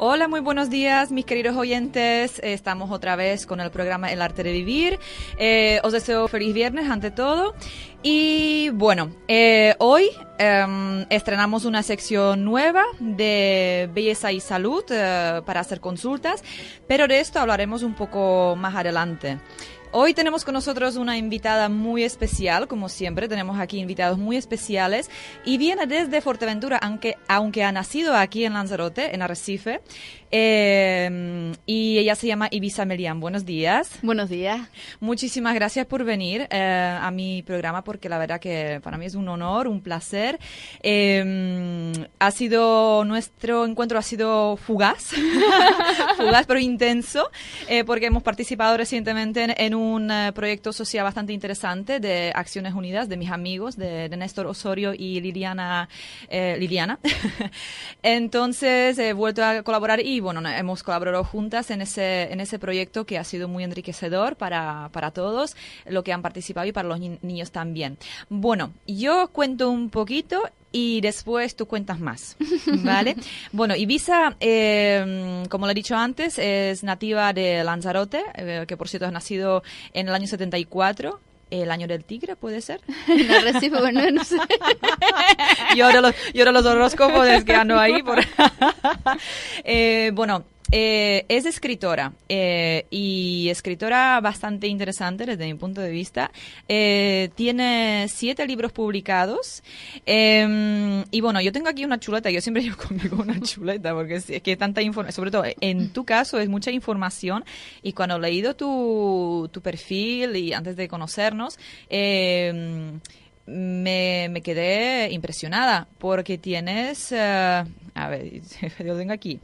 Hola, muy buenos días, mis queridos oyentes. Estamos otra vez con el programa El Arte de Vivir. Os deseo feliz viernes ante todo. Y bueno, hoy estrenamos una sección nueva de belleza y salud para hacer consultas, pero de esto hablaremos un poco más adelante. Hoy tenemos con nosotros una invitada muy especial, como siempre, tenemos aquí invitados muy especiales y viene desde Fuerteventura, aunque ha nacido aquí en Lanzarote, en Arrecife, y ella se llama Ibiza Melián. Buenos días. Buenos días. Muchísimas gracias por venir a mi programa, porque la verdad que para mí es un honor, un placer. Nuestro encuentro ha sido fugaz, fugaz pero intenso, porque hemos participado recientemente en un proyecto social bastante interesante de Acciones Unidas, de mis amigos, de Néstor Osorio y Liliana. Entonces he vuelto a colaborar y bueno, hemos colaborado juntas en ese proyecto que ha sido muy enriquecedor para todos, lo que han participado y para los niños también. Bueno, yo cuento un poquito y después tú cuentas más, ¿vale? Bueno, Ibiza, como le he dicho antes, es nativa de Lanzarote, que por cierto ha nacido en el año 74. El año del tigre, ¿puede ser? No recibo, bueno, no sé. Yo ahora los horóscopos es que ando ahí. Bueno, es escritora y escritora bastante interesante desde mi punto de vista. Tiene 7 libros publicados y bueno, yo tengo aquí una chuleta. Yo siempre llevo conmigo una chuleta porque es que tanta información, sobre todo en tu caso es mucha información, y cuando he leído tu perfil y antes de conocernos me quedé impresionada porque tienes, a ver, yo tengo aquí,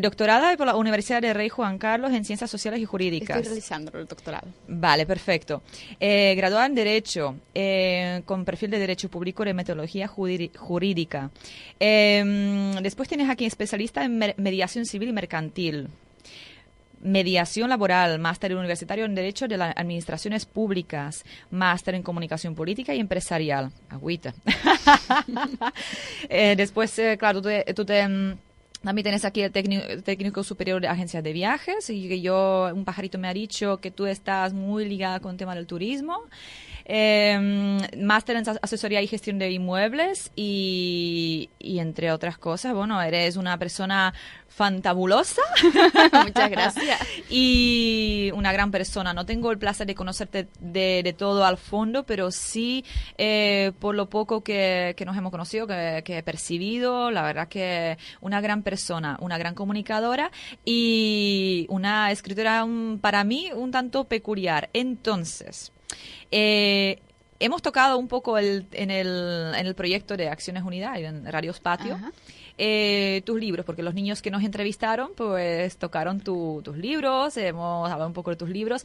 doctorada por la Universidad de Rey Juan Carlos en Ciencias Sociales y Jurídicas. Estoy realizando el doctorado. Vale, perfecto. Graduada en Derecho, con perfil de Derecho Público de Metodología Jurídica. Después tienes aquí especialista en Mediación Civil y Mercantil. Mediación laboral, máster universitario en Derecho de las Administraciones Públicas, máster en Comunicación Política y Empresarial. Agüita. Después, claro, tú también tienes aquí el técnico superior de agencias de viajes, y que un pajarito me ha dicho que tú estás muy ligada con el tema del turismo. Máster en asesoría y gestión de inmuebles y entre otras cosas. Bueno, eres una persona fantabulosa. Muchas gracias. Y una gran persona. No tengo el placer de conocerte de todo al fondo, pero sí por lo poco que nos hemos conocido, que he percibido, la verdad que una gran persona, una gran comunicadora y una escritora para mí un tanto peculiar. Entonces, hemos tocado un poco en el proyecto de Acciones Unidas en Radio Patio. Tus libros, porque los niños que nos entrevistaron pues tocaron tus libros, hemos hablado un poco de tus libros.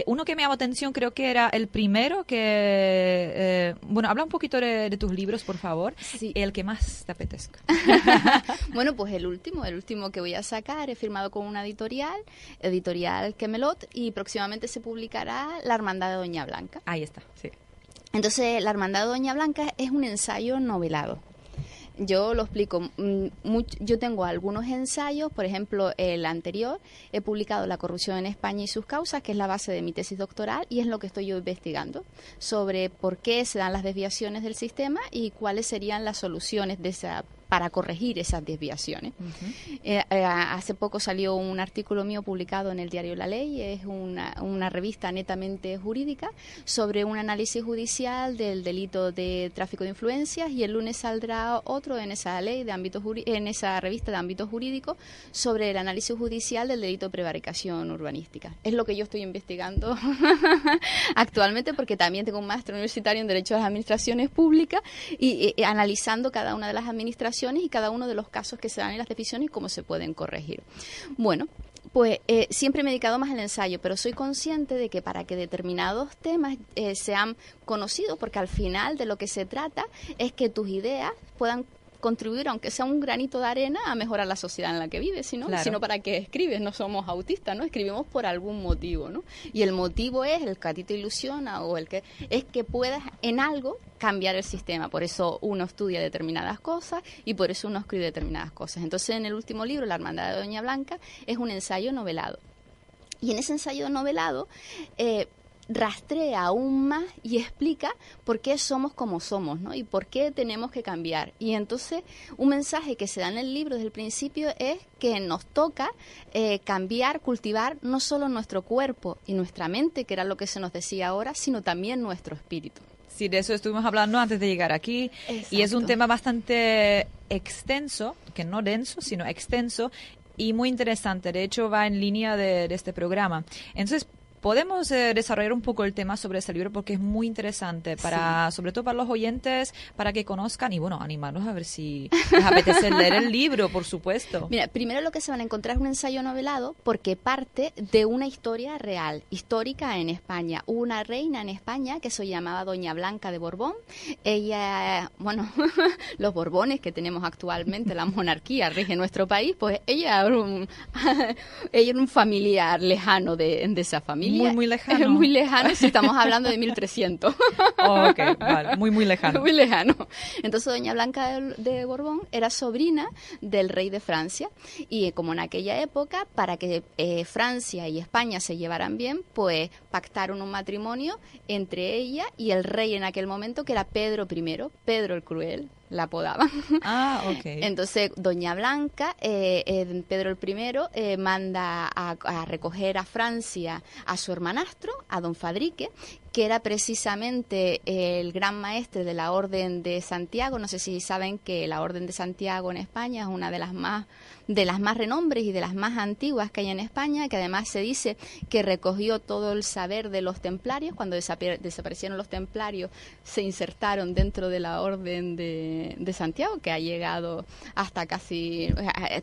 Uno que me llamó atención, creo que era el primero bueno, habla un poquito de tus libros, por favor. Sí. El que más te apetezca. Bueno, pues el último que voy a sacar, he firmado con una editorial Quemelot, y próximamente se publicará La Hermandad de Doña Blanca. Ahí está, sí. Entonces, La Hermandad de Doña Blanca es un ensayo novelado. Yo lo explico. Yo tengo algunos ensayos, por ejemplo, el anterior, he publicado La corrupción en España y sus causas, que es la base de mi tesis doctoral, y es lo que estoy yo investigando, sobre por qué se dan las desviaciones del sistema y cuáles serían las soluciones para corregir esas desviaciones. Hace poco salió un artículo mío publicado en el diario La Ley, es una revista netamente jurídica, sobre un análisis judicial del delito de tráfico de influencias, y el lunes saldrá otro en esa ley en esa revista de ámbito jurídico sobre el análisis judicial del delito de prevaricación urbanística. Es lo que yo estoy investigando actualmente, porque también tengo un máster universitario en Derecho a las Administraciones Públicas y analizando cada una de las administraciones y cada uno de los casos que se dan en las decisiones y cómo se pueden corregir. Bueno, pues siempre me he dedicado más al ensayo, pero soy consciente de que para que determinados temas sean conocidos, porque al final de lo que se trata es que tus ideas puedan contribuir, aunque sea un granito de arena, a mejorar la sociedad en la que vives, ¿no? Claro. Sino para qué escribes, no somos autistas, ¿no? Escribimos por algún motivo, ¿no? Y el motivo es el que a ti te ilusiona o el que es que puedas en algo cambiar el sistema. Por eso uno estudia determinadas cosas y por eso uno escribe determinadas cosas. Entonces, en el último libro, La Hermandad de Doña Blanca, es un ensayo novelado. Y en ese ensayo novelado rastrea aún más y explica por qué somos como somos, ¿no? Y por qué tenemos que cambiar. Y entonces un mensaje que se da en el libro desde el principio es que nos toca cambiar, cultivar no solo nuestro cuerpo y nuestra mente, que era lo que se nos decía ahora, sino también nuestro espíritu. Sí, de eso estuvimos hablando antes de llegar aquí. Exacto. Y es un tema bastante extenso, que no denso, sino extenso y muy interesante. De hecho, va en línea de este programa. Entonces, podemos desarrollar un poco el tema sobre ese libro porque es muy interesante, para, sobre todo para los oyentes, para que conozcan y, bueno, animarlos a ver si les apetece leer el libro, por supuesto. Mira, primero lo que se van a encontrar es un ensayo novelado porque parte de una historia real, histórica en España. Hubo una reina en España que se llamaba Doña Blanca de Borbón. Ella, bueno, los Borbones que tenemos actualmente, la monarquía rige nuestro país, pues ella era un familiar lejano de esa familia. Muy lejano. Muy lejano, si estamos hablando de 1300. Oh, ok, vale, muy lejano. Muy lejano. Entonces, Doña Blanca de Borbón era sobrina del rey de Francia y como en aquella época, para que Francia y España se llevaran bien, pues pactaron un matrimonio entre ella y el rey en aquel momento, que era Pedro I, Pedro el Cruel, la apodaban. Ah, ok. Entonces, Doña Blanca, Pedro el I, manda a recoger a Francia a su hermanastro, a don Fadrique, que era precisamente el gran maestre de la Orden de Santiago. No sé si saben que la Orden de Santiago en España es una de las más renombres y de las más antiguas que hay en España, que además se dice que recogió todo el saber de los templarios. Cuando desaparecieron los templarios, se insertaron dentro de la Orden de Santiago, que ha llegado hasta casi,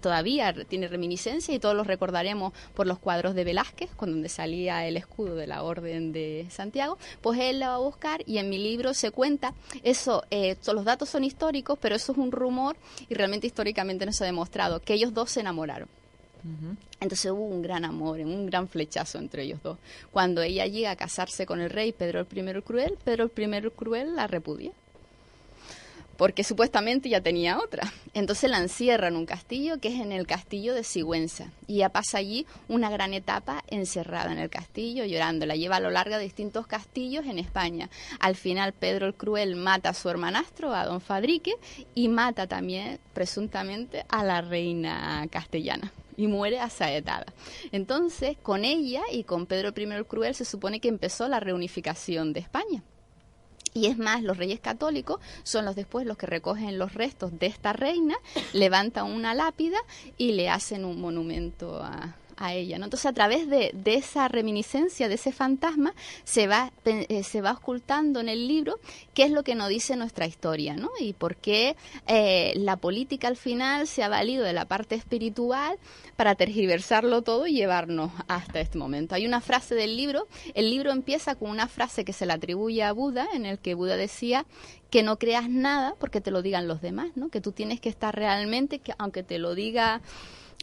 todavía tiene reminiscencia y todos los recordaremos por los cuadros de Velázquez, con donde salía el escudo de la Orden de Santiago. Pues él la va a buscar y en mi libro se cuenta eso. Los datos son históricos, pero eso es un rumor y realmente históricamente no se ha demostrado que ellos dos se enamoraron. Uh-huh. Entonces hubo un gran amor, un gran flechazo entre ellos dos. Cuando ella llega a casarse con el rey Pedro I el Cruel, Pedro I el Cruel la repudia, porque supuestamente ya tenía otra. Entonces la encierra en un castillo, que es en el castillo de Sigüenza, y ella pasa allí una gran etapa encerrada en el castillo, llorando. La lleva a lo largo de distintos castillos en España. Al final Pedro el Cruel mata a su hermanastro, a don Fadrique, y mata también, presuntamente, a la reina castellana. Y muere asaetada. Entonces, con ella y con Pedro I el Cruel se supone que empezó la reunificación de España. Y es más, los reyes católicos son después los que recogen los restos de esta reina, levantan una lápida y le hacen un monumento a ella, ¿no? Entonces, a través de esa reminiscencia, de ese fantasma, se va ocultando en el libro qué es lo que nos dice nuestra historia, ¿no? Y por qué la política al final se ha valido de la parte espiritual para tergiversarlo todo y llevarnos hasta este momento. Hay una frase del libro, el libro empieza con una frase que se le atribuye a Buda, en el que Buda decía que no creas nada porque te lo digan los demás, ¿no? Que tú tienes que estar realmente, que aunque te lo diga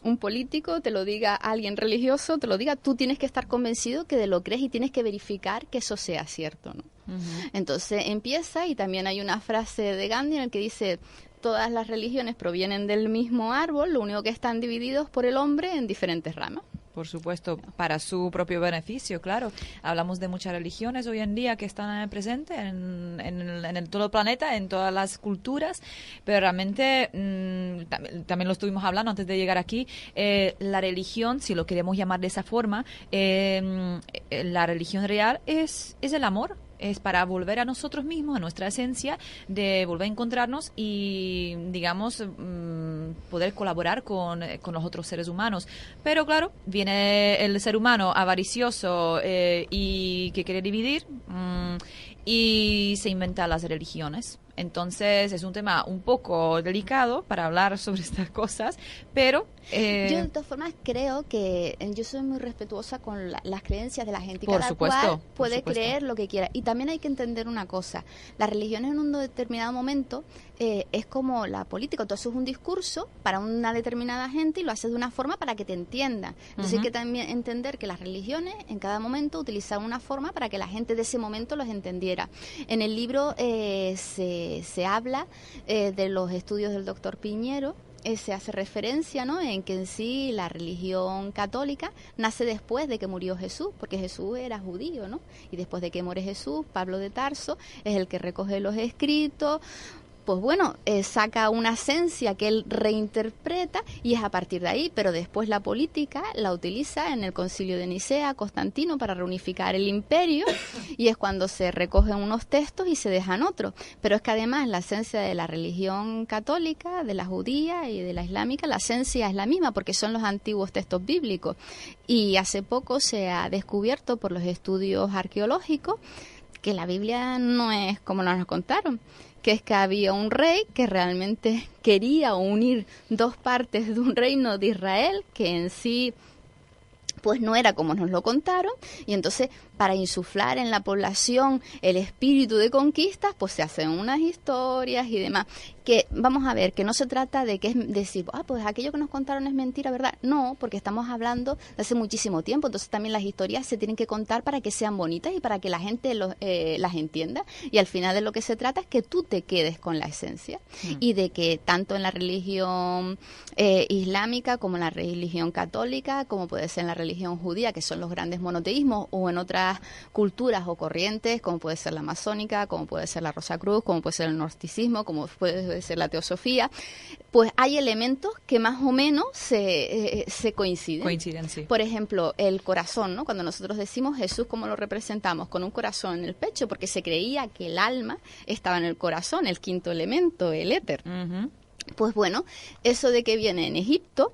un político, te lo diga alguien religioso, te lo diga, tú tienes que estar convencido que de lo crees y tienes que verificar que eso sea cierto, ¿no? Uh-huh. Entonces empieza, y también hay una frase de Gandhi en el que dice: todas las religiones provienen del mismo árbol, lo único que están divididos por el hombre en diferentes ramas. Por supuesto, para su propio beneficio, claro. Hablamos de muchas religiones hoy en día que están presentes en todo el planeta, en todas las culturas, pero realmente también lo estuvimos hablando antes de llegar aquí, la religión, si lo queremos llamar de esa forma, la religión real es el amor. Es para volver a nosotros mismos, a nuestra esencia, de volver a encontrarnos y, digamos, poder colaborar con los otros seres humanos. Pero, claro, viene el ser humano avaricioso y que quiere dividir y se inventan las religiones. Entonces es un tema un poco delicado para hablar sobre estas cosas, pero... Yo de todas formas creo que yo soy muy respetuosa con las creencias de la gente y por cada supuesto, cual puede por supuesto. creer lo que quiera. Y también hay que entender una cosa, la religión en un determinado momento es como la política, entonces es un discurso para una determinada gente y lo haces de una forma para que te entiendan. Entonces hay que también entender que las religiones en cada momento utilizaban una forma para que la gente de ese momento los entendiera. En el libro se habla de los estudios del doctor Piñero. Se hace referencia, ¿no?, en que en sí la religión católica nace después de que murió Jesús, porque Jesús era judío, ¿no? Y después de que muere Jesús, Pablo de Tarso es el que recoge los escritos. Pues bueno, saca una esencia que él reinterpreta y es a partir de ahí, pero después la política la utiliza en el Concilio de Nicea, Constantino, para reunificar el imperio y es cuando se recogen unos textos y se dejan otros. Pero es que además la esencia de la religión católica, de la judía y de la islámica, la esencia es la misma porque son los antiguos textos bíblicos. Y hace poco se ha descubierto por los estudios arqueológicos que la Biblia no es como nos contaron, que es que había un rey que realmente quería unir dos partes de un reino de Israel que en sí pues no era como nos lo contaron, y entonces para insuflar en la población el espíritu de conquistas, pues se hacen unas historias y demás, que vamos a ver, que no se trata de que es decir, pues aquello que nos contaron es mentira, ¿verdad? No, porque estamos hablando de hace muchísimo tiempo, entonces también las historias se tienen que contar para que sean bonitas y para que la gente las entienda, y al final de lo que se trata es que tú te quedes con la esencia, y de que tanto en la religión islámica como en la religión católica, como puede ser en la religión judía, que son los grandes monoteísmos, o en otras culturas o corrientes, como puede ser la masónica, como puede ser la Rosacruz, como puede ser el gnosticismo, como puede ser la teosofía, pues hay elementos que más o menos se coinciden. Coinciden, sí. Por ejemplo, el corazón, ¿no? Cuando nosotros decimos Jesús, ¿cómo lo representamos? Con un corazón en el pecho, porque se creía que el alma estaba en el corazón, el quinto elemento, el éter. Pues bueno, eso de que viene en Egipto,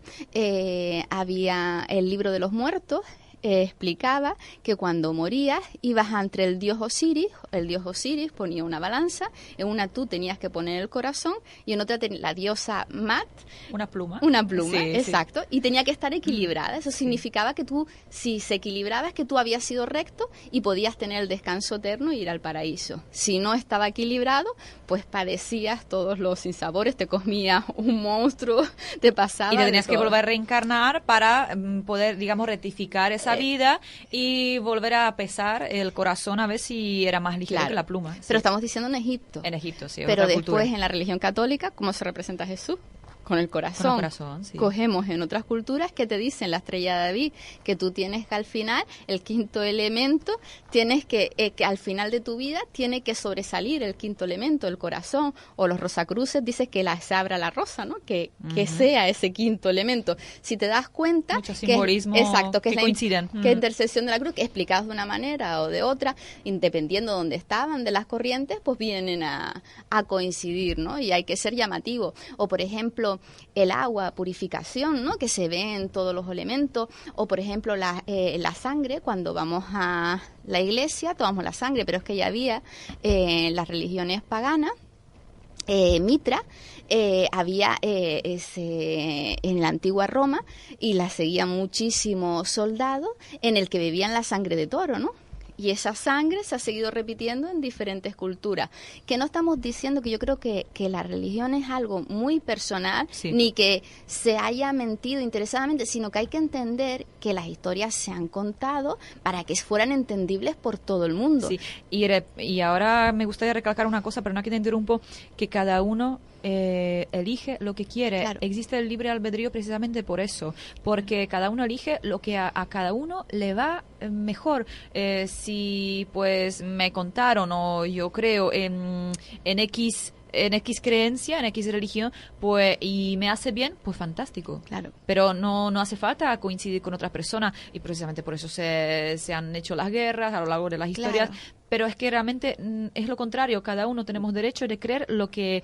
había el libro de los muertos, explicaba que cuando morías ibas entre el dios Osiris ponía una balanza, en una tú tenías que poner el corazón y en otra la diosa Mat, una pluma, sí, exacto, y tenía que estar equilibrada. Eso significaba que tú, si se equilibraba, es que tú habías sido recto y podías tener el descanso eterno y ir al paraíso. Si no estaba equilibrado, pues padecías todos los sinsabores, te comía un monstruo, te pasaba y te tenías que volver a reencarnar para poder, digamos, rectificar esa vida y volver a pesar el corazón a ver si era más ligero que la pluma. Sí. Pero estamos diciendo en Egipto. En Egipto, sí. Pero otra después cultura. En la religión católica, ¿cómo se representa a Jesús? Con el corazón. Con el corazón, sí. Cogemos en otras culturas que te dicen la estrella de David, que tú tienes que al final, el quinto elemento, tienes que al final de tu vida tiene que sobresalir el quinto elemento, el corazón, o los rosacruces dices que se abra la rosa, ¿no? Que sea ese quinto elemento. Si te das cuenta, mucho simbolismo que es coinciden. Que intercesión de la cruz, que explicados de una manera o de otra, dependiendo de dónde estaban, de las corrientes, pues vienen a coincidir, ¿no? Y hay que ser llamativo. O por ejemplo, el agua, purificación, ¿no? Que se ve en todos los elementos, o por ejemplo la sangre, cuando vamos a la iglesia tomamos la sangre, pero es que ya había en las religiones paganas, Mitra, había en la antigua Roma, y la seguían muchísimos soldados, en el que bebían la sangre de toro, ¿no? Y esa sangre se ha seguido repitiendo en diferentes culturas. Que no estamos diciendo, que yo creo que la religión es algo muy personal, sí, ni que se haya mentido interesadamente, sino que hay que entender que las historias se han contado para que fueran entendibles por todo el mundo. Sí. Y ahora me gustaría recalcar una cosa, pero no que te interrumpo, que cada uno elige lo que quiere. Claro. Existe el libre albedrío precisamente por eso, porque cada uno elige lo que a cada uno le va mejor. Si pues me contaron o yo creo en X en X creencia, en X religión, pues, y me hace bien, pues fantástico. Claro. Pero no hace falta coincidir con otras personas, y precisamente por eso se han hecho las guerras a lo largo de las historias. Claro. Pero es que realmente es lo contrario, cada uno tenemos derecho de creer lo que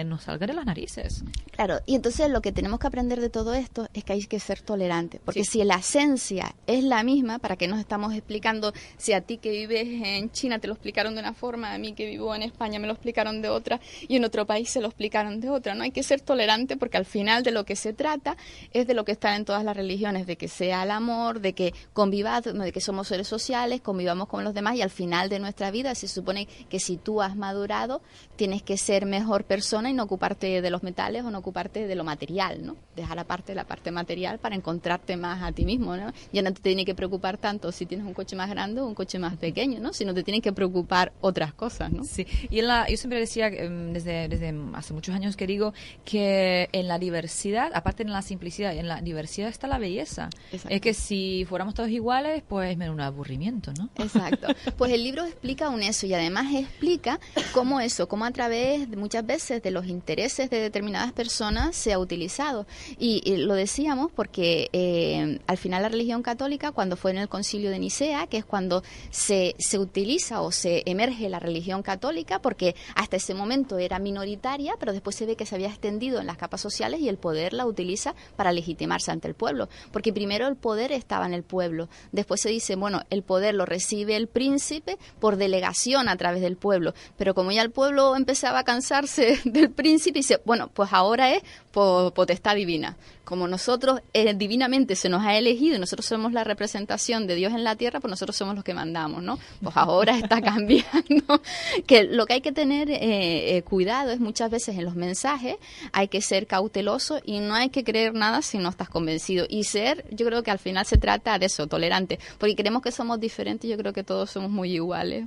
nos salga de las narices. Claro, y entonces lo que tenemos que aprender de todo esto es que hay que ser tolerantes, porque Sí. si la esencia es la misma, ¿para qué nos estamos explicando? Si a ti que vives en China te lo explicaron de una forma, a mí que vivo en España me lo explicaron de otra, y en otro país se lo explicaron de otra, ¿no? Hay que ser tolerante porque al final de lo que se trata es de lo que está en todas las religiones, de que sea el amor, de que de que somos seres sociales, convivamos con los demás, y al final de nuestra vida se supone que si tú has madurado tienes que ser mejor persona y no ocuparte de los metales o no ocuparte de lo material, ¿no? Dejar aparte la parte material para encontrarte más a ti mismo, ¿no? Ya no te tiene que preocupar tanto si tienes un coche más grande o un coche más pequeño, ¿no? Sino te tienen que preocupar otras cosas, ¿no? Sí, y yo siempre decía, desde hace muchos años que digo, que en la diversidad, aparte en la simplicidad, en la diversidad está la belleza. Exacto. Es que si fuéramos todos iguales, pues me da un aburrimiento, ¿no? Exacto. Pues el libro explica un eso, y además explica cómo a través de muchas veces de los intereses de determinadas personas se ha utilizado. Y lo decíamos porque al final la religión católica, cuando fue en el Concilio de Nicea, que es cuando se utiliza o se emerge la religión católica, porque hasta ese momento era minoritaria, pero después se ve que se había extendido en las capas sociales y el poder la utiliza para legitimarse ante el pueblo. Porque primero el poder estaba en el pueblo, después se dice, bueno, el poder lo recibe el príncipe por delegación a través del pueblo, pero como ya el pueblo empezaba a cansarse del príncipe, dice, bueno, pues ahora es por potestad divina. Como nosotros divinamente se nos ha elegido y nosotros somos la representación de Dios en la tierra, pues nosotros somos los que mandamos, ¿no? Pues ahora está cambiando. Que lo que hay que tener cuidado es muchas veces en los mensajes, hay que ser cauteloso y no hay que creer nada si no estás convencido. Y yo creo que al final se trata de eso, tolerante, porque creemos que somos diferentes, yo creo que todos somos muy iguales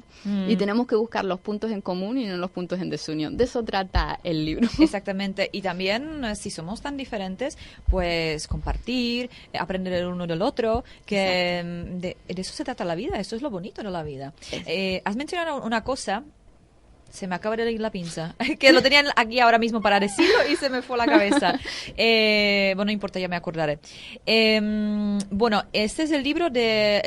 y tenemos que buscar los puntos en común y no los puntos en desunión. De eso trata el libro. Exactamente, y también si somos tan diferentes, pues compartir, aprender el uno del otro, que de eso se trata la vida, eso es lo bonito de la vida. Has mencionado una cosa, se me acaba de ir la pinza, que lo tenían aquí ahora mismo para decirlo y se me fue la cabeza. Bueno, no importa, ya me acordaré. Bueno, este es el libro de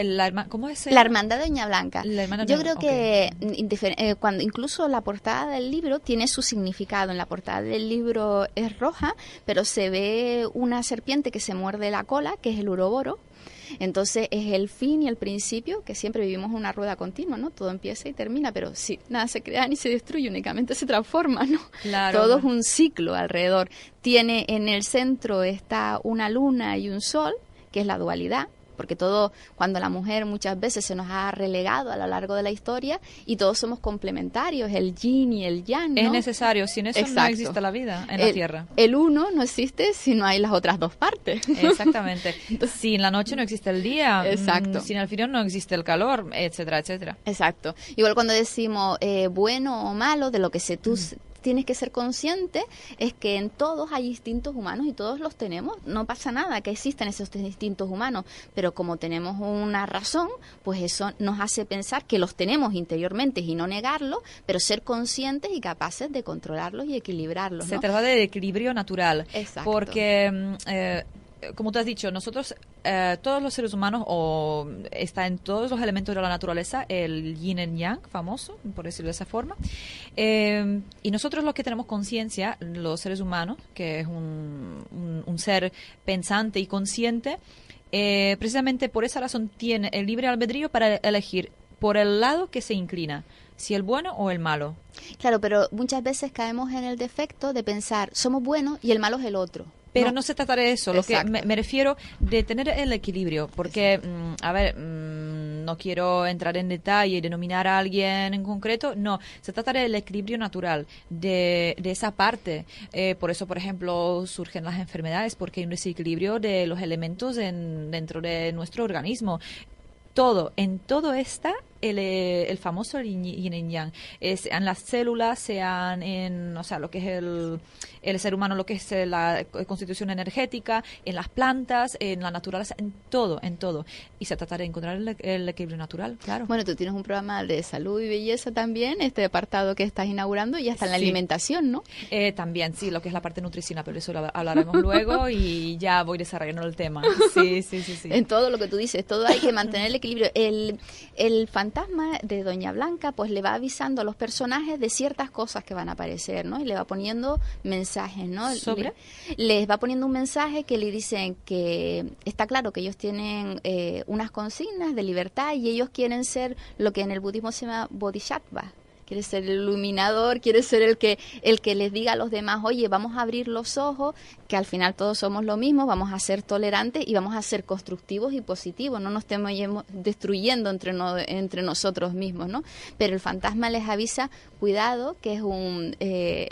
¿cómo es? La Hermandad de Doña Blanca. Yo creo que cuando incluso la portada del libro tiene su significado. En la portada del libro es roja, pero se ve una serpiente que se muerde la cola, que es el Uroboro. Entonces es el fin y el principio, que siempre vivimos una rueda continua, ¿no? Todo empieza y termina, pero sí, nada se crea ni se destruye, únicamente se transforma, ¿no? Claro. Todo es un ciclo alrededor. Tiene en el centro está una luna y un sol, que es la dualidad, porque todo, cuando la mujer muchas veces se nos ha relegado a lo largo de la historia y todos somos complementarios, el yin y el yang, ¿no? Es necesario, sin eso Exacto. no existe la vida en la Tierra. El uno no existe si no hay las otras dos partes. Exactamente. Sin la noche no existe el día. Exacto. Sin el frío no existe el calor, etcétera, etcétera. Exacto. Igual cuando decimos bueno o malo, de lo que tú tienes que ser consciente es que en todos hay instintos humanos y todos los tenemos. No pasa nada que existan esos instintos humanos, pero como tenemos una razón, pues eso nos hace pensar que los tenemos interiormente y no negarlo, pero ser conscientes y capaces de controlarlos y equilibrarlos, ¿no? Se trata de equilibrio natural. Exacto. Porque como tú has dicho, nosotros, todos los seres humanos, está en todos los elementos de la naturaleza, el yin y yang, famoso, por decirlo de esa forma. Y nosotros los que tenemos conciencia, los seres humanos, que es un ser pensante y consciente, precisamente por esa razón tiene el libre albedrío para elegir por el lado que se inclina, si el bueno o el malo. Claro, pero muchas veces caemos en el defecto de pensar, somos buenos y el malo es el otro. Pero no se trata de eso, lo que me refiero de tener el equilibrio, porque, no quiero entrar en detalle y denominar a alguien en concreto, no, se trata del equilibrio natural, de esa parte. Por eso, por ejemplo, surgen las enfermedades, porque hay un desequilibrio de los elementos dentro de nuestro organismo. En todo está el famoso yin y yang, sean las células, sean en, o sea, lo que es el ser humano, lo que es la constitución energética, en las plantas, en la naturaleza, en todo. Y se trata de encontrar el equilibrio natural, claro. Bueno, tú tienes un programa de salud y belleza también, este apartado que estás inaugurando, y hasta en la alimentación, ¿no? También, sí, lo que es la parte nutricional, pero eso lo hablaremos luego y ya voy desarrollando el tema. Sí. En todo lo que tú dices, todo hay que mantener el equilibrio. El fantasma de Doña Blanca, pues le va avisando a los personajes de ciertas cosas que van a aparecer, ¿no? Y le va poniendo mensajes, ¿no? Les va poniendo un mensaje que le dicen que está claro que ellos tienen unas consignas de libertad y ellos quieren ser lo que en el budismo se llama bodhisattva. Quiere ser el iluminador, quiere ser el que les diga a los demás, oye, vamos a abrir los ojos, que al final todos somos lo mismo, vamos a ser tolerantes y vamos a ser constructivos y positivos, no nos estemos destruyendo entre nosotros mismos, ¿no? Pero el fantasma les avisa, cuidado, que es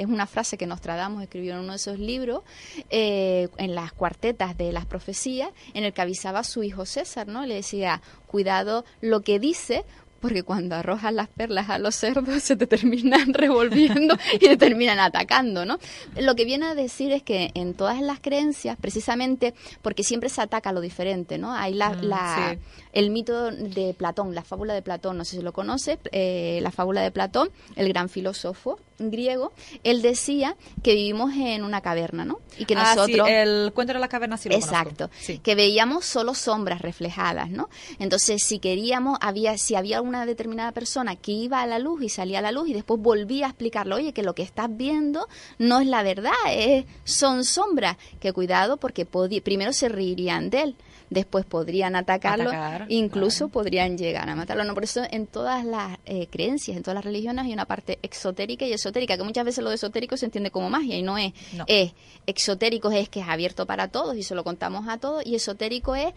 una frase que Nostradamus escribió en uno de esos libros, en las cuartetas de las profecías, en el que avisaba a su hijo César, ¿no? Le decía, cuidado lo que dice, porque cuando arrojas las perlas a los cerdos se te terminan revolviendo y te terminan atacando, ¿no? Lo que viene a decir es que en todas las creencias, precisamente porque siempre se ataca a lo diferente, ¿no? Hay el mito de Platón, la fábula de Platón, no sé si lo conoces, la fábula de Platón, el gran filósofo griego, él decía que vivimos en una caverna, ¿no? Y que nosotros... sí, el cuento de la caverna sí lo Exacto, conozco. Que veíamos solo sombras reflejadas, ¿no? Entonces, si había una determinada persona que iba a la luz y salía a la luz y después volvía a explicarle, oye, que lo que estás viendo no es la verdad, son sombras, que cuidado porque primero se reirían de él, después podrían atacarlo, incluso podrían llegar a matarlo. No, por eso en todas las creencias, en todas las religiones hay una parte exotérica y esotérica, que muchas veces lo de esotérico se entiende como magia y no es. No. Exotérico es que es abierto para todos y se lo contamos a todos, y esotérico es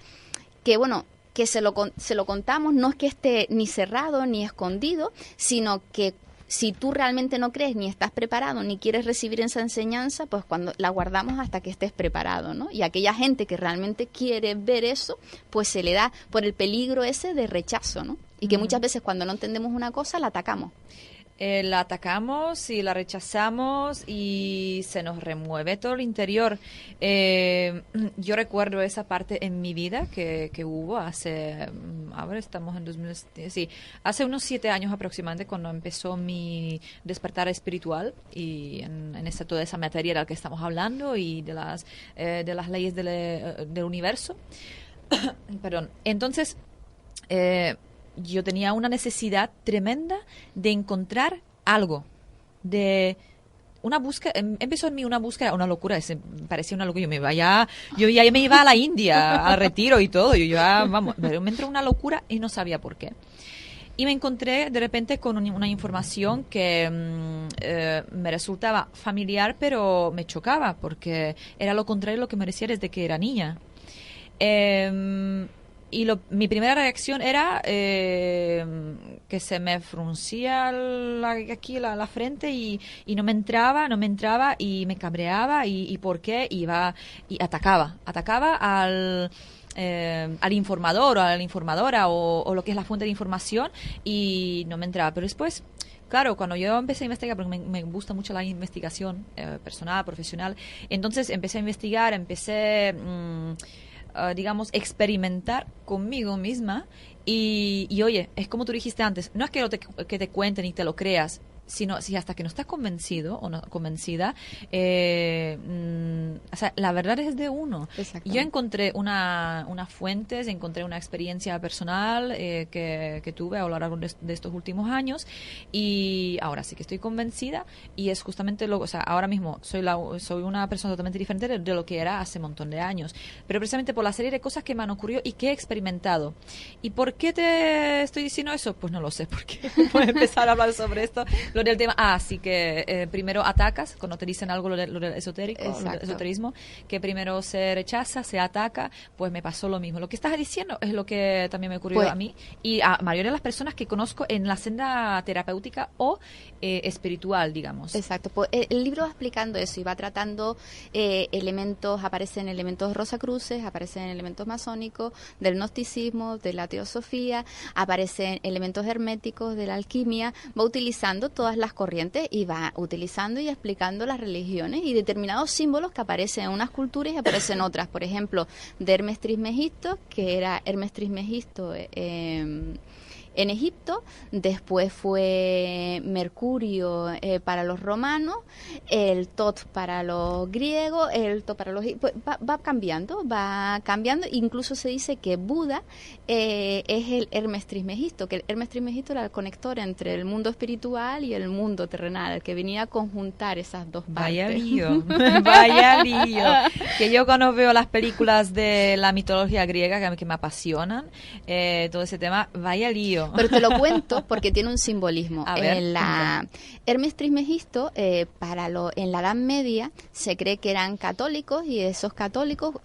que, bueno, que se lo contamos, no es que esté ni cerrado ni escondido, sino que si tú realmente no crees, ni estás preparado, ni quieres recibir esa enseñanza, pues cuando la guardamos hasta que estés preparado, ¿no? Y aquella gente que realmente quiere ver eso, pues se le da por el peligro ese de rechazo, ¿no? Y que muchas veces cuando no entendemos una cosa, la atacamos. La atacamos y la rechazamos y se nos remueve todo el interior. Yo recuerdo esa parte en mi vida que hubo ahora estamos en 2000, sí, hace unos 7 años aproximadamente, cuando empezó mi despertar espiritual y en toda esa materia de la que estamos hablando y de las leyes del universo. Perdón. Entonces, yo tenía una necesidad tremenda de encontrar algo, de una búsqueda. Empezó en mí una búsqueda, una locura, parecía una locura. Yo ya me iba a la India, al retiro y todo, pero me entró una locura y no sabía por qué. Y me encontré de repente con una información que me resultaba familiar, pero me chocaba, porque era lo contrario de lo que me decía desde que era niña. Y mi primera reacción era que se me fruncía aquí la frente y no me entraba y me cabreaba y ¿por qué? Iba y atacaba al informador o a la informadora o lo que es la fuente de información y no me entraba. Pero después, claro, cuando yo empecé a investigar, porque me gusta mucho la investigación personal, profesional, entonces empecé a investigar, digamos, experimentar conmigo misma y oye, es como tú dijiste antes, no es que te cuenten y te lo creas, sino si hasta que no estás convencido o no convencida, o sea, la verdad es de uno. Yo encontré una fuente, encontré una experiencia personal que tuve a lo largo de estos últimos años y ahora sí que estoy convencida y es justamente o sea, ahora mismo soy una persona totalmente diferente de lo que era hace un montón de años, pero precisamente por la serie de cosas que me han ocurrido y que he experimentado. ¿Y por qué te estoy diciendo eso? Pues no lo sé, porque voy a empezar a hablar sobre esto. lo del tema, sí que primero atacas, cuando te dicen algo lo del esotérico, lo del esoterismo, que primero se rechaza, se ataca, pues me pasó lo mismo. Lo que estás diciendo es lo que también me ocurrió a mí y a mayoría de las personas que conozco en la senda terapéutica o espiritual, digamos. Exacto, pues el libro va explicando eso y va tratando elementos, aparecen elementos rosacruces, aparecen elementos masónicos, del gnosticismo, de la teosofía, aparecen elementos herméticos, de la alquimia, va utilizando todas las corrientes y va utilizando y explicando las religiones y determinados símbolos que aparecen en unas culturas y aparecen en otras. Por ejemplo, de Hermes Trismegisto, que era Hermes Trismegisto en Egipto, después fue Mercurio para los romanos, el Tot para los griegos, el Tot para los... Pues va cambiando, incluso se dice que Buda es el Hermes Trismegisto, que el Hermes Trismegisto era el conector entre el mundo espiritual y el mundo terrenal, el que venía a conjuntar esas dos partes. Vaya lío, vaya lío. Que yo cuando veo las películas de la mitología griega, que me apasionan, todo ese tema, vaya lío. Pero te lo cuento porque tiene un simbolismo. Hermes Trismegisto, en la Edad Media, se cree que eran católicos y esos católicos,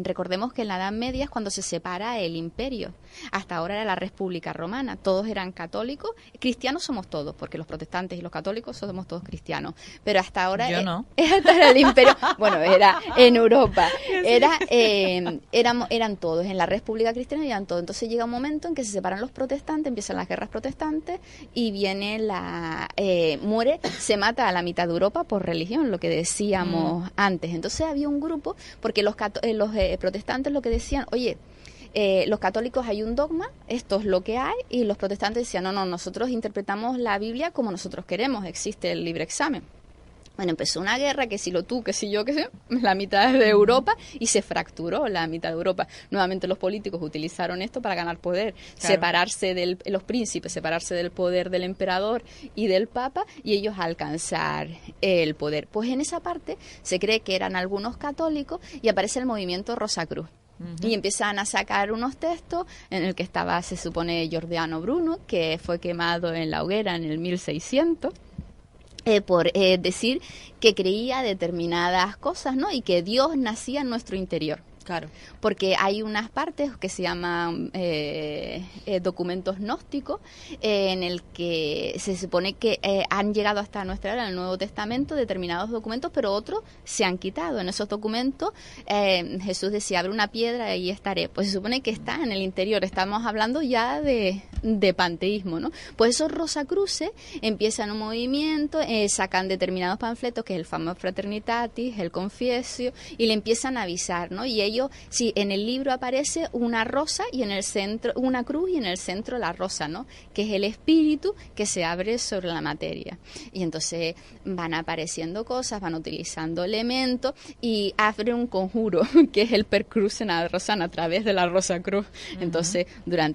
recordemos que en la Edad Media es cuando se separa el imperio. Hasta ahora era la República Romana. Todos eran católicos. Cristianos somos todos, porque los protestantes y los católicos somos todos cristianos. Pero hasta ahora... Yo no. Hasta era el imperio... Bueno, era en Europa. Eran todos. En la República Cristiana eran todos. Entonces llega un momento en que se separan los protestantes, empiezan las guerras protestantes y viene se mata a la mitad de Europa por religión, lo que decíamos antes. Entonces había un grupo, porque los protestantes lo que decían, oye, los católicos hay un dogma, esto es lo que hay, y los protestantes decían, no, nosotros interpretamos la Biblia como nosotros queremos, existe el libre examen. Bueno, empezó una guerra, que si tú, que si yo, que sé, la mitad de Europa, y se fracturó la mitad de Europa. Nuevamente los políticos utilizaron esto para ganar poder, separarse los príncipes, separarse del poder del emperador y del papa, y ellos alcanzar el poder. Pues en esa parte se cree que eran algunos católicos, y aparece el movimiento Rosacruz. Y empiezan a sacar unos textos en el que estaba, se supone, Giordano Bruno, que fue quemado en la hoguera en el 1600. Por decir que creía determinadas cosas, ¿no? Y que Dios nacía en nuestro interior. Claro. Porque hay unas partes que se llaman documentos gnósticos, en el que se supone que han llegado hasta nuestra era, en el Nuevo Testamento, determinados documentos, pero otros se han quitado. En esos documentos Jesús decía, abre una piedra y ahí estaré. Pues se supone que está en el interior. Estamos hablando ya de panteísmo, ¿no? Pues esos Rosacruces empiezan un movimiento, sacan determinados panfletos, que es el famoso Fraternitatis, el Confessio, y le empiezan a avisar, ¿no? Y ellos, sí, en el libro aparece una rosa y en el centro, una cruz y en el centro la rosa, ¿no? Que es el espíritu que se abre sobre la materia. Y entonces van apareciendo cosas, van utilizando elementos y abren un conjuro, que es el Percrucena Rosana, a través de la Rosa Cruz. Entonces,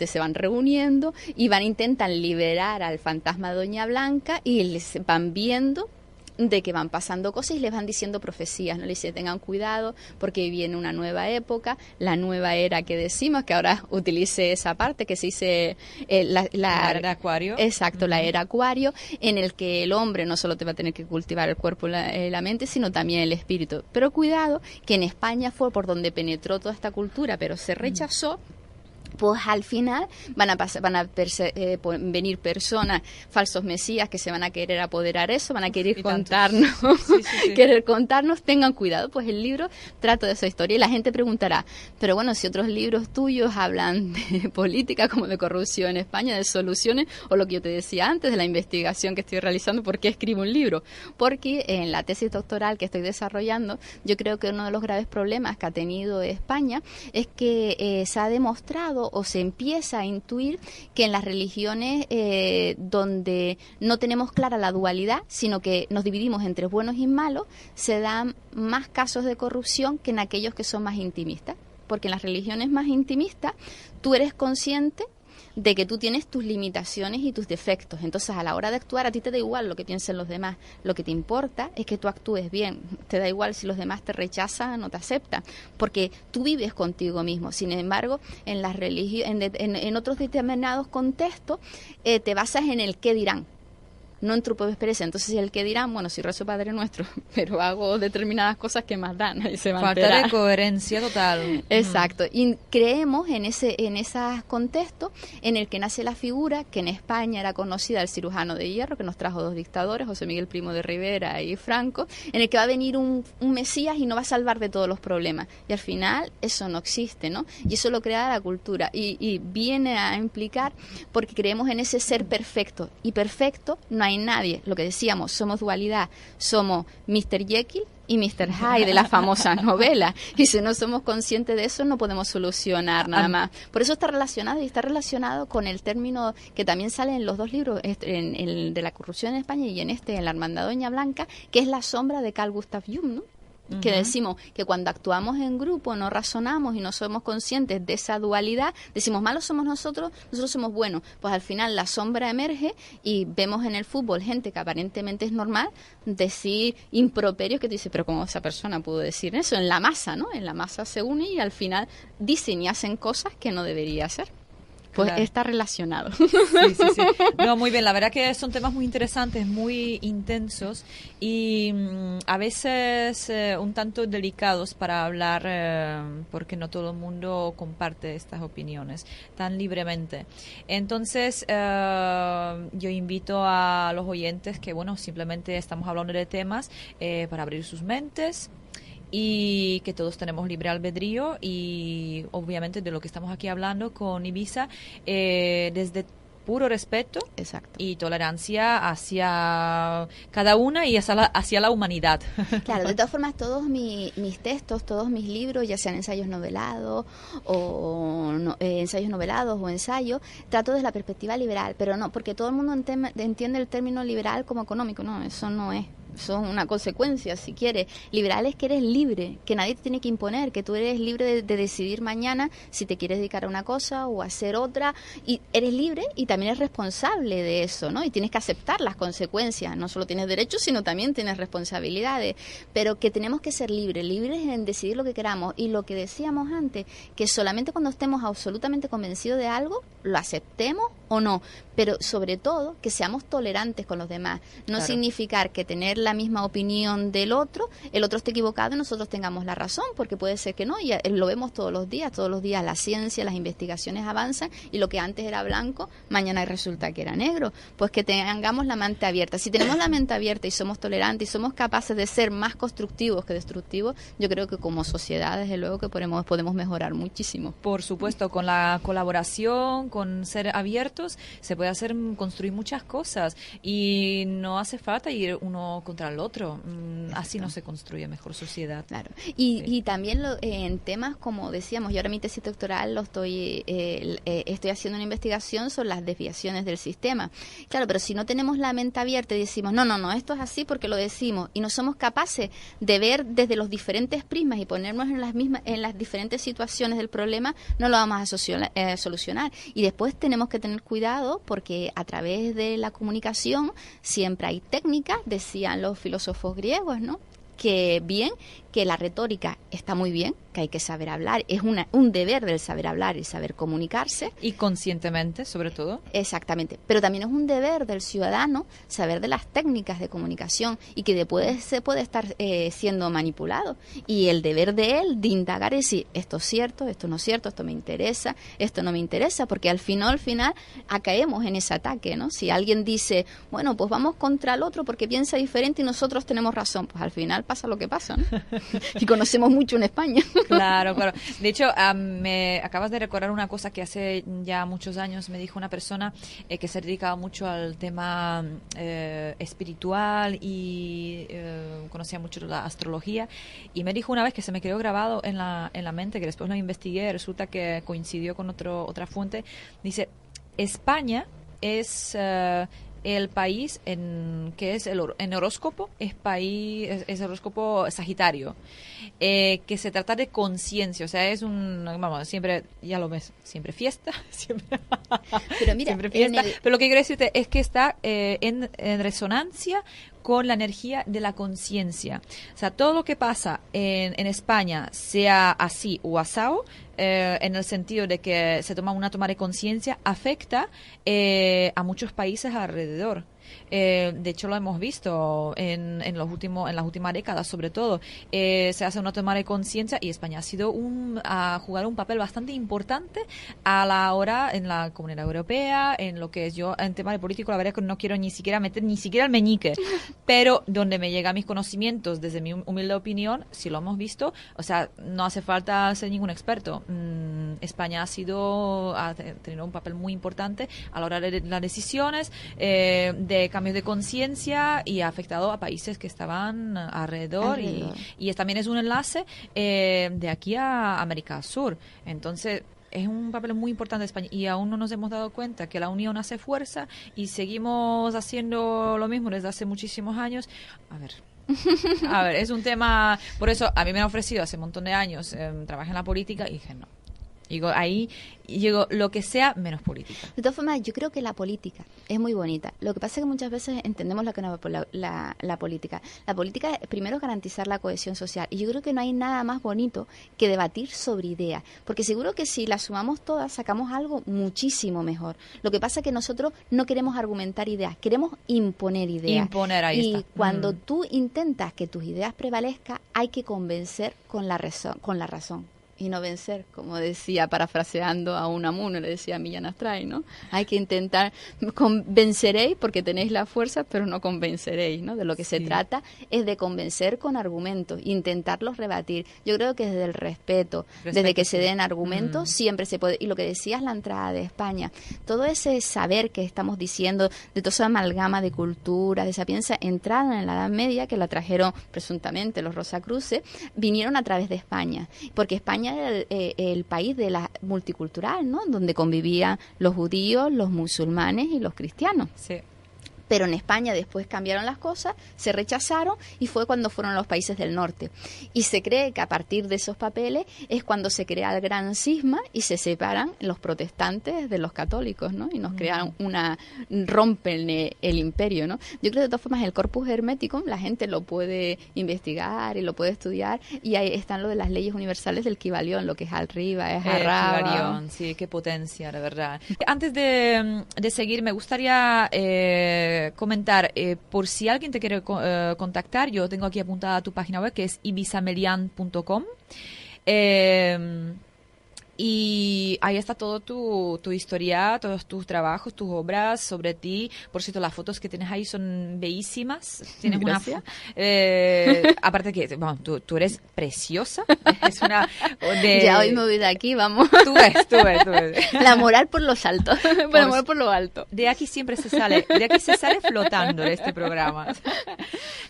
se van reuniendo y intentan liberar al fantasma de Doña Blanca y les van viendo de que van pasando cosas y les van diciendo profecías, ¿no? Le dice, tengan cuidado porque viene una nueva época, la nueva era que decimos, que ahora utilice esa parte que se dice la era de Acuario. Exacto, la era Acuario, en el que el hombre no solo te va a tener que cultivar el cuerpo y la mente, sino también el espíritu. Pero cuidado, que en España fue por donde penetró toda esta cultura, pero se rechazó. Pues al final van a venir personas, falsos mesías, que se van a querer apoderar eso, van a querer contarnos, querer contarnos, tengan cuidado. Pues el libro trata de esa historia y la gente preguntará, pero bueno, si otros libros tuyos hablan de política, como de corrupción en España, de soluciones, o lo que yo te decía antes, de la investigación que estoy realizando, ¿por qué escribo un libro? Porque en la tesis doctoral que estoy desarrollando, yo creo que uno de los graves problemas que ha tenido España es que se ha demostrado o se empieza a intuir que en las religiones donde no tenemos clara la dualidad, sino que nos dividimos entre buenos y malos, se dan más casos de corrupción que en aquellos que son más intimistas. Porque en las religiones más intimistas tú eres consciente de que tú tienes tus limitaciones y tus defectos. Entonces, a la hora de actuar, a ti te da igual lo que piensen los demás. Lo que te importa es que tú actúes bien. Te da igual si los demás te rechazan o no te aceptan, porque tú vives contigo mismo. Sin embargo, en las en otros determinados contextos, te basas en el qué dirán. no en tu propia experiencia. Entonces el que dirán, bueno, si rezo Padre Nuestro, pero hago determinadas cosas que más dan, y se va a Falta enterar. de coherencia total. Exacto, y creemos en ese contexto en el que nace la figura que en España era conocida, el cirujano de hierro, que nos trajo dos dictadores, José Miguel Primo de Rivera y Franco, en el que va a venir un Mesías y nos va a salvar de todos los problemas. Y al final eso no existe, ¿no? Y eso lo crea la cultura y viene a implicar, porque creemos en ese ser perfecto, y perfecto no hay nadie. Lo que decíamos, somos dualidad, somos Mr. Jekyll y Mr. Hyde de la famosa novela, y si no somos conscientes de eso no podemos solucionar nada más. Por eso está relacionado, y está relacionado con el término que también sale en los dos libros, en el de la corrupción en España y en la Hermandad Doña Blanca, que es la sombra de Carl Gustav Jung, ¿no? Que decimos que cuando actuamos en grupo no razonamos y no somos conscientes de esa dualidad, decimos malos somos nosotros somos buenos. Pues al final la sombra emerge y vemos en el fútbol gente que aparentemente es normal decir improperios, que tú dices, pero ¿cómo esa persona pudo decir eso? En la masa, ¿no? En la masa se une y al final dicen y hacen cosas que no debería hacer. Pues claro, está relacionado. Sí, sí, sí. No, muy bien. La verdad que son temas muy interesantes, muy intensos y a veces un tanto delicados para hablar porque no todo el mundo comparte estas opiniones tan libremente. Entonces, yo invito a los oyentes que, bueno, simplemente estamos hablando de temas para abrir sus mentes, y que todos tenemos libre albedrío, y obviamente de lo que estamos aquí hablando con Ibiza, desde puro respeto, exacto, y tolerancia hacia cada una y hacia la humanidad. Claro, de todas formas, todos mis textos, todos mis libros, ya sean ensayos novelados o ensayos, trato desde la perspectiva liberal, pero no, porque todo el mundo entiende el término liberal como económico. No, eso no es. Son una consecuencia, si quieres. Liberal es que eres libre, que nadie te tiene que imponer, que tú eres libre de decidir mañana si te quieres dedicar a una cosa o a hacer otra, y eres libre y también eres responsable de eso, ¿no? Y tienes que aceptar las consecuencias, no solo tienes derechos, sino también tienes responsabilidades, pero que tenemos que ser libres en decidir lo que queramos, y lo que decíamos antes, que solamente cuando estemos absolutamente convencidos de algo, lo aceptemos o no, pero sobre todo que seamos tolerantes con los demás. No claro, significar que tener la misma opinión del otro, el otro esté equivocado y nosotros tengamos la razón, porque puede ser que no, y lo vemos todos los días la ciencia, las investigaciones avanzan, y lo que antes era blanco, mañana resulta que era negro. Pues que tengamos la mente abierta. Si tenemos la mente abierta y somos tolerantes y somos capaces de ser más constructivos que destructivos, yo creo que como sociedad, desde luego que podemos mejorar muchísimo. Por supuesto, con la colaboración, con ser abiertos, se puede construir muchas cosas, y no hace falta ir uno contra el otro. Así no se construye mejor sociedad. Claro. Y también en temas, como decíamos, yo ahora mi tesis doctoral estoy haciendo una investigación sobre las desviaciones del sistema. Claro, pero si no tenemos la mente abierta y decimos, no, esto es así porque lo decimos, y no somos capaces de ver desde los diferentes prismas y ponernos en las diferentes situaciones del problema, no lo vamos a solucionar. Y después tenemos que tener cuidado, porque a través de la comunicación siempre hay técnicas, decían los filósofos griegos, ¿no? Que la retórica está muy bien, que hay que saber hablar, es un deber del saber hablar y saber comunicarse. Y conscientemente, sobre todo. Exactamente, pero también es un deber del ciudadano saber de las técnicas de comunicación, y que después se puede estar siendo manipulado, y el deber de él de indagar y decir, esto es cierto, esto no es cierto, esto me interesa, esto no me interesa, porque al final caemos en ese ataque, ¿no? Si alguien dice, bueno, pues vamos contra el otro porque piensa diferente y nosotros tenemos razón, pues al final pasa lo que pasa, ¿no? Y conocemos mucho en España. Claro, claro. De hecho, me acabas de recordar una cosa que hace ya muchos años me dijo una persona que se dedicaba mucho al tema espiritual y conocía mucho la astrología, y me dijo una vez, que se me quedó grabado en la mente, que después lo investigué, resulta que coincidió con otra fuente. Dice, España es el país que es en horóscopo, es horóscopo Sagitario, que se trata de conciencia, o sea, es vamos, siempre, ya lo ves, siempre fiesta, pero mira, siempre fiesta, pero lo que quiero decirte es que está en resonancia con la energía de la conciencia. O sea, todo lo que pasa en España, sea así o asao, en el sentido de que se toma una toma de conciencia, afecta a muchos países alrededor. De hecho, lo hemos visto en las últimas décadas, sobre todo. Se hace una toma de conciencia y España ha jugado un papel bastante importante a la hora en la Comunidad Europea, en lo que es yo, en tema de político, la verdad es que no quiero ni siquiera meter ni siquiera el meñique, pero donde me llegan mis conocimientos, desde mi humilde opinión, si lo hemos visto, o sea, no hace falta ser ningún experto. España ha tenido un papel muy importante a la hora de las decisiones, de cambios de conciencia, y ha afectado a países que estaban alrededor. Y también es un enlace de aquí a América Sur. Entonces, es un papel muy importante de España y aún no nos hemos dado cuenta que la unión hace fuerza y seguimos haciendo lo mismo desde hace muchísimos años. A ver, es un tema, por eso a mí me han ofrecido hace un montón de años trabajar en la política y dije no. Digo, lo que sea menos política. De todas formas, yo creo que la política es muy bonita. Lo que pasa es que muchas veces entendemos lo que no es la política. La política es primero garantizar la cohesión social. Y yo creo que no hay nada más bonito que debatir sobre ideas. Porque seguro que si las sumamos todas, sacamos algo muchísimo mejor. Lo que pasa es que nosotros no queremos argumentar ideas, queremos imponer ideas. Ahí y cuando tú intentas que tus ideas prevalezcan, hay que convencer con la razón. Y no vencer, como decía, parafraseando a Unamuno, le decía a Millán Astray, ¿no? Hay que intentar, convenceréis porque tenéis la fuerza, pero no convenceréis, ¿no? De lo que se trata es de convencer con argumentos, intentarlos rebatir. Yo creo que desde el respeto, desde que se den argumentos, siempre se puede. Y lo que decías, la entrada de España, todo ese saber que estamos diciendo, de toda esa amalgama de cultura, de sapienza, entrada en la Edad Media, que la trajeron presuntamente los Rosacruces, vinieron a través de España, porque España era el país de la multicultural, ¿no? Donde convivían los judíos, los musulmanes y los cristianos. Sí. Pero en España después cambiaron las cosas, se rechazaron y fue cuando fueron los países del norte. Y se cree que a partir de esos papeles es cuando se crea el gran cisma y se separan los protestantes de los católicos, ¿no? Y nos crean rompen el imperio, ¿no? Yo creo que de todas formas el corpus hermético la gente lo puede investigar y lo puede estudiar, y ahí están lo de las leyes universales del Kybalión, lo que es Al-Riva, es Al-Raba. Sí, qué potencia, de verdad. Antes de seguir, me gustaría comentar, por si alguien te quiere contactar, yo tengo aquí apuntada tu página web, que es ibizamelian.com. Y ahí está todo tu historia, todos tus trabajos, tus obras sobre ti. Por cierto, las fotos que tienes ahí son bellísimas. Tienes Gracias. aparte que, bueno, tú eres preciosa. Es Ya hoy me voy de aquí, vamos. Tú ves. La moral por los altos. La moral por lo alto. De aquí se sale flotando de este programa.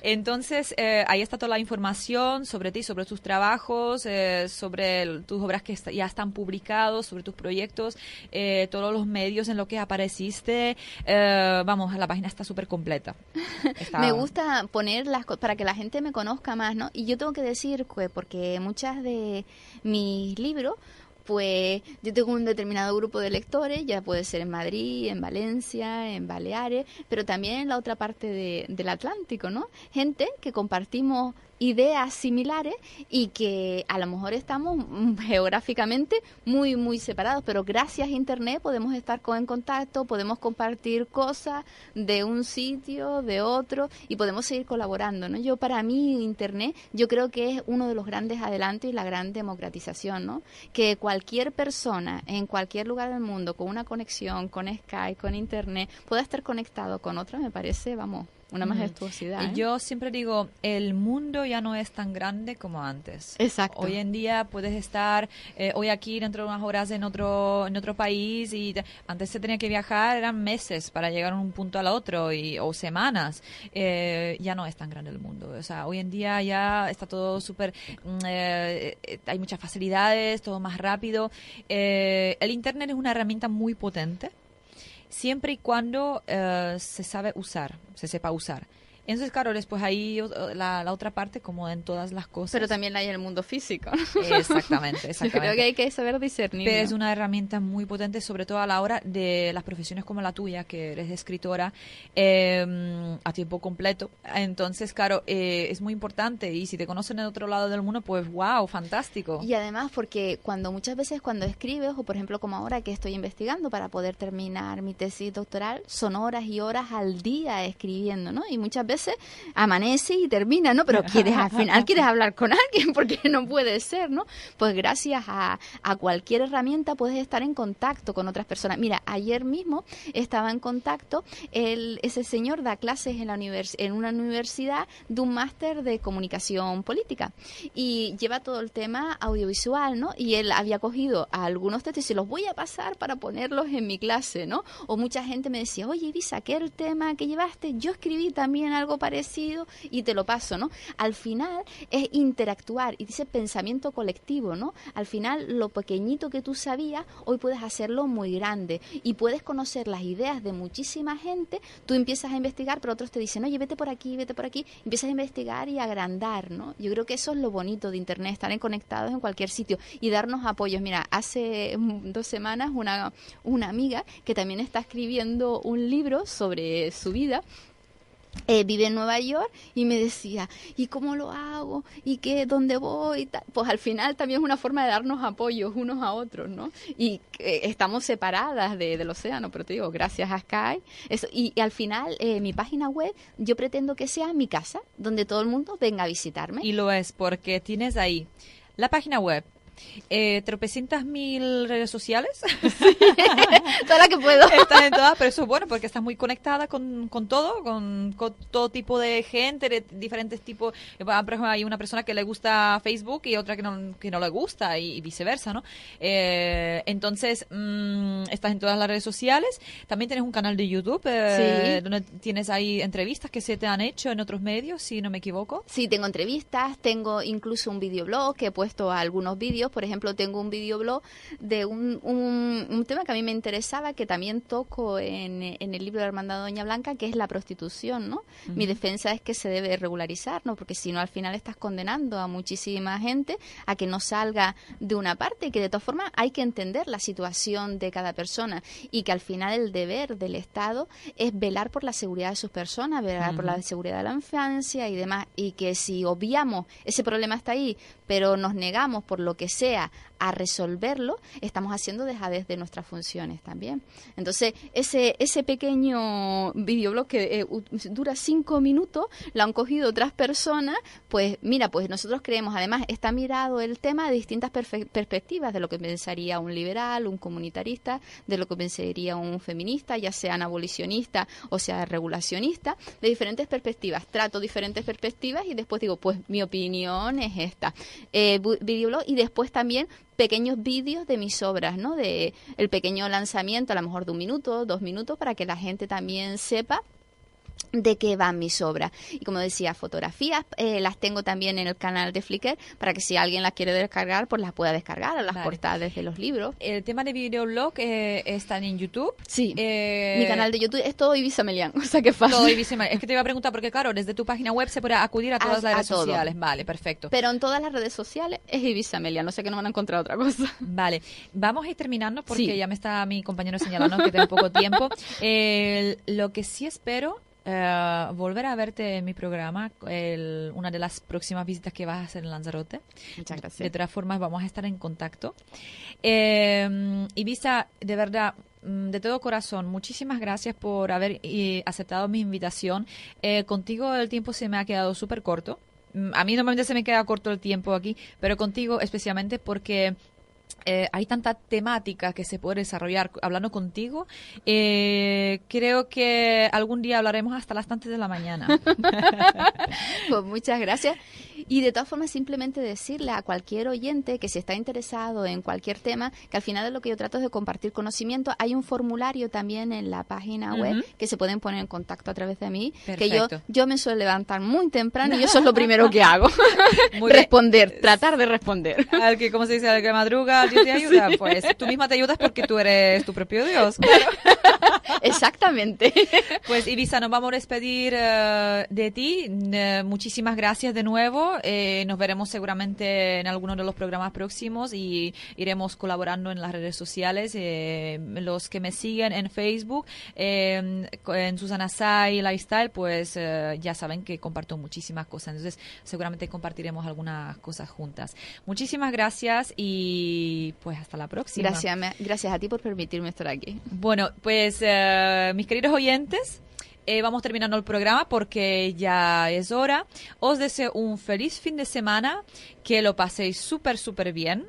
Entonces, ahí está toda la información sobre ti, sobre tus trabajos, sobre tus obras que ya están publicados, sobre tus proyectos, todos los medios en los que apareciste. Vamos, la página está súper completa. Me gusta poner las cosas para que la gente me conozca más, ¿no? Y yo tengo que decir que porque muchas de mis libros, pues yo tengo un determinado grupo de lectores, ya puede ser en Madrid, en Valencia, en Baleares, pero también en la otra parte del Atlántico, ¿no? Gente que compartimos ideas similares y que a lo mejor estamos geográficamente muy, muy separados, pero gracias a Internet podemos estar en contacto, podemos compartir cosas de un sitio, de otro, y podemos seguir colaborando, ¿no? Para mí, Internet, yo creo que es uno de los grandes adelantos y la gran democratización, ¿no? Que cualquier persona en cualquier lugar del mundo con una conexión, con Skype, con Internet, pueda estar conectado con otra, me parece, vamos, una majestuosidad. Yo siempre digo, el mundo ya no es tan grande como antes. Exacto. Hoy en día puedes estar hoy aquí, dentro de unas horas en otro país, y antes se tenía que viajar, eran meses para llegar de un punto al otro, o semanas. Ya no es tan grande el mundo. O sea, hoy en día ya está todo súper, hay muchas facilidades, todo más rápido. El Internet es una herramienta muy potente, siempre y cuando se sepa usar. Entonces, claro, después hay la otra parte, como en todas las cosas. Pero también hay en el mundo físico. Exactamente, exactamente. Yo creo que hay que saber discernir. Pero ¿no? es una herramienta muy potente, sobre todo a la hora de las profesiones como la tuya, que eres escritora a tiempo completo. Entonces, claro, es muy importante. Y si te conocen en otro lado del mundo, pues wow, fantástico. Y además porque muchas veces cuando escribes, o por ejemplo como ahora que estoy investigando para poder terminar mi tesis doctoral, son horas y horas al día escribiendo, ¿no? Y muchas veces amanece y termina, ¿no? Pero al final quieres hablar con alguien porque no puede ser, ¿no? Pues gracias a cualquier herramienta puedes estar en contacto con otras personas. Mira, ayer mismo estaba en contacto, ese señor da clases en una universidad de un máster de comunicación política y lleva todo el tema audiovisual, ¿no? Y él había cogido a algunos textos y se los voy a pasar para ponerlos en mi clase, ¿no? O mucha gente me decía, oye, Ibiza, ¿qué era el tema que llevaste? Yo escribí también algo parecido y te lo paso, ¿no? Al final es interactuar y dice pensamiento colectivo, ¿no? Al final lo pequeñito que tú sabías, hoy puedes hacerlo muy grande y puedes conocer las ideas de muchísima gente. Tú empiezas a investigar, pero otros te dicen, oye, vete por aquí, empiezas a investigar y agrandar, ¿no? Yo creo que eso es lo bonito de Internet, estar conectados en cualquier sitio y darnos apoyos. Mira, hace 2 semanas una amiga que también está escribiendo un libro sobre su vida, vive en Nueva York y me decía, ¿y cómo lo hago? ¿Y qué? ¿Dónde voy? Y tal. Pues al final también es una forma de darnos apoyos unos a otros, ¿no? Y estamos separadas del océano, pero te digo, gracias a Sky. Eso, y al final mi página web yo pretendo que sea mi casa, donde todo el mundo venga a visitarme. Y lo es, porque tienes ahí la página web, tropecientas mil redes sociales. Sí, toda la que puedo. Estás en todas, pero eso es bueno porque estás muy conectada con todo, con todo tipo de gente, de diferentes tipos. Por ejemplo, hay una persona que le gusta Facebook y otra que no le gusta y viceversa, ¿no? Entonces, estás en todas las redes sociales. También tienes un canal de YouTube Sí. donde tienes ahí entrevistas que se te han hecho en otros medios, si no me equivoco. Sí, tengo entrevistas, tengo incluso un videoblog que he puesto algunos vídeos. Por ejemplo, tengo un videoblog de un tema que a mí me interesaba, que también toco en el libro de Hermandad Doña Blanca, que es la prostitución, ¿no? Uh-huh. Mi defensa es que se debe regularizar, ¿no? Porque si no, al final estás condenando a muchísima gente a que no salga de una parte, y que de todas formas hay que entender la situación de cada persona y que al final el deber del Estado es velar por la seguridad de sus personas, velar uh-huh. por la seguridad de la infancia y demás, y que si obviamos ese problema está ahí, pero nos negamos por lo que sea a resolverlo, estamos haciendo dejadez de nuestras funciones también. Entonces, ese pequeño videoblog que dura 5 minutos, lo han cogido otras personas, pues mira, pues nosotros creemos, además está mirado el tema de distintas perspectivas, de lo que pensaría un liberal, un comunitarista, de lo que pensaría un feminista, ya sean abolicionista o sea regulacionista, de diferentes perspectivas. Trato diferentes perspectivas y después digo, pues mi opinión es esta. Videoblog, y después también pequeños vídeos de mis obras, ¿no? De el pequeño lanzamiento, a lo mejor de 1 minuto, 2 minutos, para que la gente también sepa de qué van mis obras. Y como decía, fotografías las tengo también en el canal de Flickr para que si alguien las quiere descargar, pues las pueda descargar a las portadas de los libros. El tema de videoblog están en YouTube. Sí, mi canal de YouTube es todo Ibiza Melián, o sea que fácil. Todo Ibiza Melián. Es que te iba a preguntar porque claro, desde tu página web se puede acudir a todas las redes sociales. Vale, perfecto. Pero en todas las redes sociales es Ibiza Melián, no sé que no van a encontrar otra cosa. Vale, vamos a ir terminando porque ya me está mi compañero señalando que tengo poco tiempo. Lo que sí espero volver a verte en mi programa, una de las próximas visitas que vas a hacer en Lanzarote. Muchas gracias. De todas formas, vamos a estar en contacto. Ibiza, de verdad, de todo corazón, muchísimas gracias por haber aceptado mi invitación. Contigo el tiempo se me ha quedado súper corto. A mí normalmente se me queda corto el tiempo aquí, pero contigo especialmente porque hay tanta temática que se puede desarrollar hablando contigo. Creo que algún día hablaremos hasta las tantas de la mañana. Pues muchas gracias. Y de todas formas, simplemente decirle a cualquier oyente que si está interesado en cualquier tema, que al final de lo que yo trato es de compartir conocimiento. Hay un formulario también en la página web que se pueden poner en contacto a través de mí. Perfecto. Que yo me suelo levantar muy temprano y eso es lo primero que hago. Responder, tratar de responder. Al que, como se dice, al que madruga, Dios te ayuda. Sí. Pues tú misma te ayudas porque tú eres tu propio Dios. Claro. Exactamente. Pues Ibiza, nos vamos a despedir de ti. Muchísimas gracias de nuevo. Nos veremos seguramente en alguno de los programas próximos y iremos colaborando en las redes sociales. Los que me siguen en Facebook, en Susana Sai Lifestyle, pues ya saben que comparto muchísimas cosas. Entonces seguramente compartiremos algunas cosas juntas. Muchísimas gracias y pues hasta la próxima. Gracias a ti por permitirme estar aquí. Bueno, pues mis queridos oyentes, vamos terminando el programa porque ya es hora. Os deseo un feliz fin de semana, que lo paséis súper, súper bien.